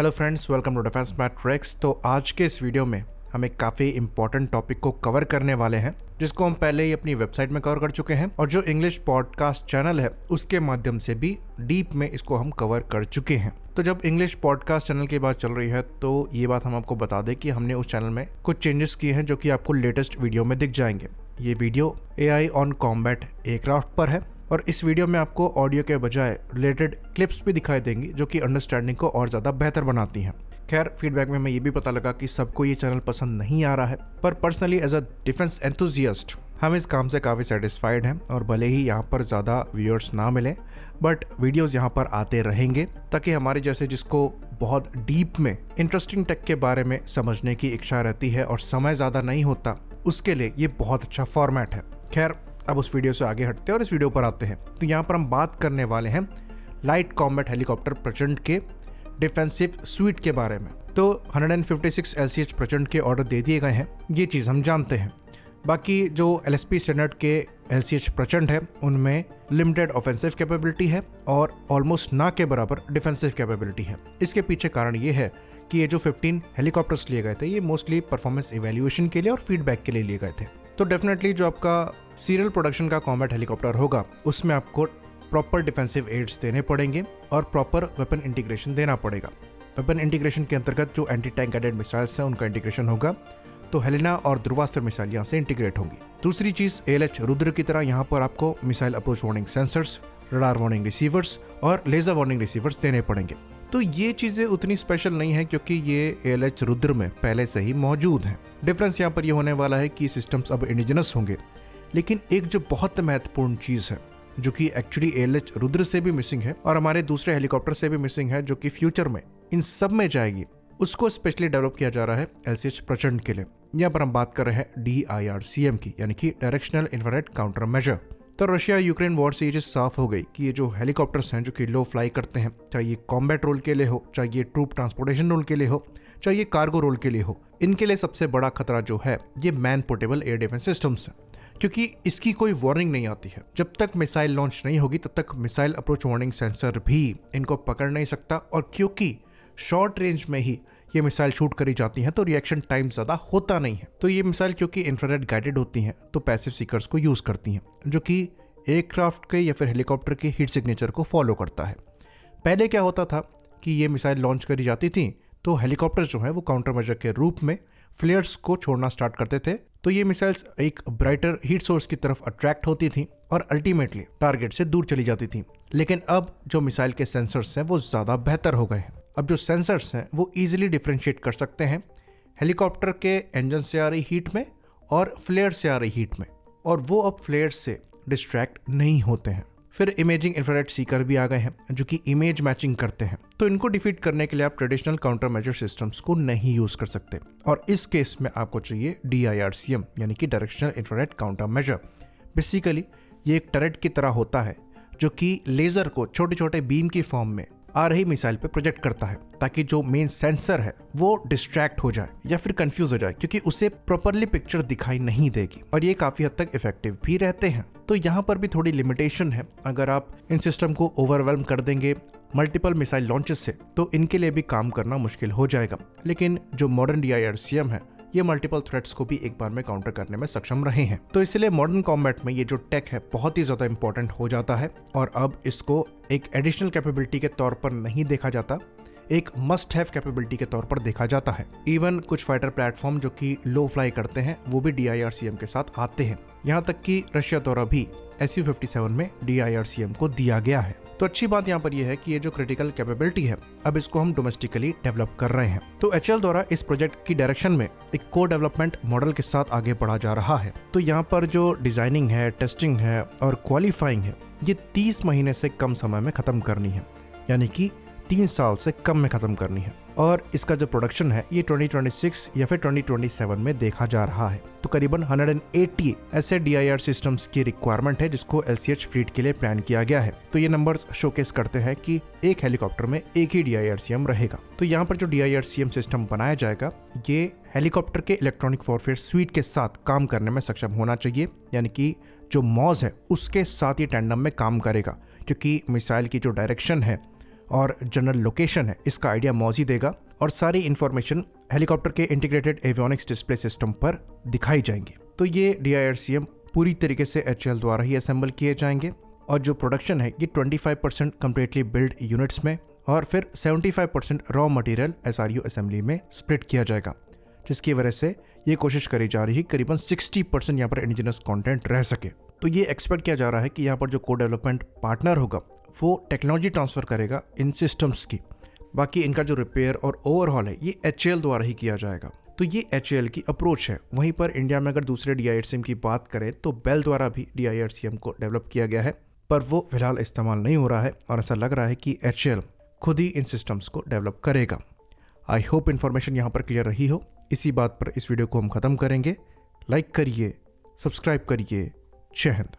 Hello friends, welcome to defence matrix. तो आज के इस वीडियो में हम एक काफ़ी इंपॉर्टेंट टॉपिक को कवर करने वाले हैं, जिसको हम पहले ही अपनी वेबसाइट में कवर कर चुके हैं और जो इंग्लिश पॉडकास्ट चैनल है उसके माध्यम से भी डीप में इसको हम कवर कर चुके हैं। तो जब इंग्लिश पॉडकास्ट चैनल की बात चल रही है तो ये बात हम आपको बता दें कि हमने उस चैनल में कुछ चेंजेस किए हैं जो कि आपको लेटेस्ट वीडियो में दिख जाएंगे। ये video AI on combat aircraft पर है और इस वीडियो में आपको ऑडियो के बजाय रिलेटेड क्लिप्स भी दिखाई देंगी जो कि अंडरस्टैंडिंग को और ज़्यादा बेहतर बनाती हैं। खैर, फीडबैक में हमें ये भी पता लगा कि सबको ये चैनल पसंद नहीं आ रहा है, पर personally as a defence enthusiast हम इस काम से काफ़ी सेटिस्फाइड हैं और भले ही यहाँ पर ज़्यादा व्यूअर्स ना मिले बट वीडियोज़ यहाँ पर आते रहेंगे ताकि हमारे जैसे जिसको बहुत डीप में इंटरेस्टिंग टेक के बारे में समझने की इच्छा रहती है और समय ज़्यादा नहीं होता, उसके लिए ये बहुत अच्छा फॉर्मेट है। खैर, अब उस वीडियो से आगे हटते हैं और इस वीडियो पर आते हैं। तो यहाँ पर हम बात करने वाले हैं लाइट कॉम्बैट हेलीकॉप्टर प्रचंड के डिफेंसिव स्वीट के बारे में। तो 156 LCH प्रचंड के ऑर्डर दे दिए गए हैं, ये चीज़ हम जानते हैं। बाकी जो LSP स्टैंडर्ड के LCH प्रचंड है उनमें लिमिटेड ऑफेंसिव कैपेबिलिटी है और ऑलमोस्ट ना के बराबर डिफेंसिव कैपेबिलिटी है। इसके पीछे कारण ये है कि ये जो 15 हेलीकॉप्टर्स लिए गए थे ये मोस्टली परफॉर्मेंस इवैल्यूएशन के लिए और फीडबैक के लिए लिए गए थे। तो डेफिनेटली जो आपका सीरियल प्रोडक्शन का कॉम्बैट हेलीकॉप्टर होगा उसमें आपको प्रॉपर डिफेंसिव एड्स देने पड़ेंगे और प्रॉपर वेपन इंटीग्रेशन देना पड़ेगा। वेपन इंटीग्रेशन के अंतर्गत जो एंटी टैंक गाइडेड मिसाइल्स हैं उनका इंटीग्रेशन होगा, तो हेलेना और ध्रुवास्त्र मिसाइल यहाँ से इंटीग्रेट होंगी। दूसरी चीज़, ALH रुद्र की तरह यहाँ पर आपको missile approach warning sensors, radar warning receivers और लेजर वार्निंग रिसीवर्स देने पड़ेंगे। तो ये चीज़ें उतनी स्पेशल नहीं है क्योंकि ये ALH रुद्र में पहले से ही मौजूद हैं। डिफरेंस यहाँ पर ये होने वाला है कि सिस्टम्स अब इंडिजिनस होंगे, लेकिन एक जो बहुत महत्वपूर्ण चीज़ है जो कि एक्चुअली ALH रुद्र से भी मिसिंग है और हमारे दूसरे हेलीकॉप्टर से भी मिसिंग है, जो कि फ्यूचर में इन सब में जाएगी, उसको स्पेशली डेवलप किया जा रहा है LCH प्रचंड के लिए। यहाँ पर हम बात कर रहे हैं DIRCM की, यानी कि डायरेक्शनल इंफ्रारेड काउंटर मेजर। तो रशिया यूक्रेन वॉर से ये चीज साफ हो गई कि ये जो हेलीकॉप्टर्स हैं जो कि लो फ्लाई करते हैं, चाहे ये कॉम्बैट रोल के लिए हो, चाहे ये ट्रूप ट्रांसपोर्टेशन रोल के लिए हो, चाहे ये कार्गो रोल के लिए हो, इनके लिए सबसे बड़ा खतरा जो है ये man portable air defence systems है, क्योंकि इसकी कोई वार्निंग नहीं आती है। जब तक मिसाइल लॉन्च नहीं होगी तब तक मिसाइल अप्रोच वार्निंग सेंसर भी इनको पकड़ नहीं सकता, और क्योंकि शॉर्ट रेंज में ही ये मिसाइल शूट करी जाती हैं तो रिएक्शन टाइम ज़्यादा होता नहीं है। तो ये मिसाइल क्योंकि इंफ्रारेड गाइडेड होती हैं तो पैसिव सीकर्स को यूज़ करती हैं, जो कि एयरक्राफ्ट के या फिर हेलीकॉप्टर के हीट सिग्नेचर को फॉलो करता है। पहले क्या होता था कि ये मिसाइल लॉन्च करी जाती थी तो हेलीकॉप्टर जो है वो काउंटर मेजर के रूप में फ्लेयर्स को छोड़ना स्टार्ट करते थे, तो ये मिसाइल्स एक ब्राइटर हीट सोर्स की तरफ अट्रैक्ट होती थी और अल्टीमेटली टारगेट से दूर चली जाती थी। लेकिन अब जो मिसाइल के सेंसर्स हैं वो ज़्यादा बेहतर हो गए हैं। अब जो सेंसर्स हैं वो ईजिली डिफ्रेंशिएट कर सकते हैं हेलीकॉप्टर के इंजन से आ रही हीट में और फ्लेयर से आ रही हीट में, और वो अब फ्लेयर से डिस्ट्रैक्ट नहीं होते हैं। फिर इमेजिंग इंफ्रारेड सीकर भी आ गए हैं जो कि इमेज मैचिंग करते हैं। तो इनको डिफीट करने के लिए आप ट्रेडिशनल काउंटर मेजर सिस्टम्स को नहीं यूज कर सकते, और इस केस में आपको चाहिए DIRCM यानी कि directional infrared counter measure. Basically ये एक टरेट की तरह होता है जो कि लेजर को छोटे छोटे बीम की फॉर्म में आ रही मिसाइल पे प्रोजेक्ट करता है, ताकि जो मेन सेंसर है वो डिस्ट्रैक्ट हो जाए या फिर कंफ्यूज हो जाए, क्योंकि उसे प्रॉपरली पिक्चर दिखाई नहीं देगी, और ये काफी हद तक इफेक्टिव भी रहते हैं। तो यहाँ पर भी थोड़ी लिमिटेशन है, अगर आप इन सिस्टम को ओवरवेल्म कर देंगे मल्टीपल मिसाइल लॉन्चेस से तो इनके लिए भी काम करना मुश्किल हो जाएगा। लेकिन जो मॉडर्न DIRCM है ये मल्टीपल थ्रेट्स को भी एक बार में काउंटर करने में सक्षम रहे हैं। तो इसलिए मॉडर्न कॉम्बैट में ये जो टेक है बहुत ही ज़्यादा इंपॉर्टेंट हो जाता है, और अब इसको एक एडिशनल कैपेबिलिटी के तौर पर नहीं देखा जाता, एक मस्ट हैव कैपेबिलिटी के तौर पर देखा जाता है। इवन कुछ फाइटर प्लेटफॉर्म जो कि लो फ्लाई करते हैं वो भी DIRCM के साथ आते हैं। यहाँ तक कि रशिया द्वारा भी Su-57 में DIRCM को दिया गया है। तो अच्छी बात यहाँ पर यह है कि ये जो क्रिटिकल कैपेबिलिटी है अब इसको हम डोमेस्टिकली डेवलप कर रहे हैं। तो HAL द्वारा इस प्रोजेक्ट की डायरेक्शन में एक को डेवलपमेंट मॉडल के साथ आगे बढ़ा जा रहा है। तो यहाँ पर जो डिजाइनिंग है, टेस्टिंग है और क्वालिफाइंग है ये 30 महीने से कम समय में खत्म करनी है, यानी कि 3 साल से कम में खत्म करनी है, और इसका जो प्रोडक्शन है ये 2026 या फिर 2027 में देखा जा रहा है। तो करीबन 180 ऐसे DIR सिस्टम्स की रिक्वायरमेंट है जिसको LCH फ्लीट के लिए प्लान किया गया है। तो ये नंबर्स शोकेस करते हैं कि एक हेलीकॉप्टर में एक ही DIRCM रहेगा। तो यहाँ पर जो DIRCM सिस्टम बनाया जाएगा ये हेलीकॉप्टर के इलेक्ट्रॉनिक वॉरफेयर स्वीट के साथ काम करने में सक्षम होना चाहिए, यानी कि जो मॉज है उसके साथ ये टैंडम में काम करेगा, क्योंकि मिसाइल की जो डायरेक्शन है और जनरल लोकेशन है इसका आइडिया मौजी देगा और सारी इंफॉर्मेशन हेलीकॉप्टर के इंटीग्रेटेड एवियोनिक्स डिस्प्ले सिस्टम पर दिखाई जाएंगी। तो ये DIRCM पूरी तरीके से HAL द्वारा ही असेंबल किए जाएंगे और जो प्रोडक्शन है ये 25% कम्प्लीटली बिल्ड यूनिट्स में और फिर 75% रॉ मटेरियल SRU असेंबली में स्प्लिट किया जाएगा, जिसकी वजह से ये कोशिश करी जा रही है करीबन 60% यहाँ पर इंडिजिनस कंटेंट रह सके। तो ये एक्सपेक्ट किया जा रहा है कि यहाँ पर जो को डेवलपमेंट पार्टनर होगा वो टेक्नोलॉजी ट्रांसफ़र करेगा इन सिस्टम्स की, बाकी इनका जो रिपेयर और ओवरहॉल है ये HAL द्वारा ही किया जाएगा। तो ये HAL की अप्रोच है। वहीं पर इंडिया में अगर दूसरे DIRCM की बात करें तो बेल द्वारा भी DIRCM को डेवलप किया गया है, पर वो फिलहाल इस्तेमाल नहीं हो रहा है और ऐसा लग रहा है कि HAL खुद ही इन सिस्टम्स को डेवलप करेगा। आई होप इन्फॉर्मेशन यहाँ पर क्लियर रही हो। इसी बात पर इस वीडियो को हम ख़त्म करेंगे। लाइक करिए, सब्सक्राइब करिए। जय हिंद।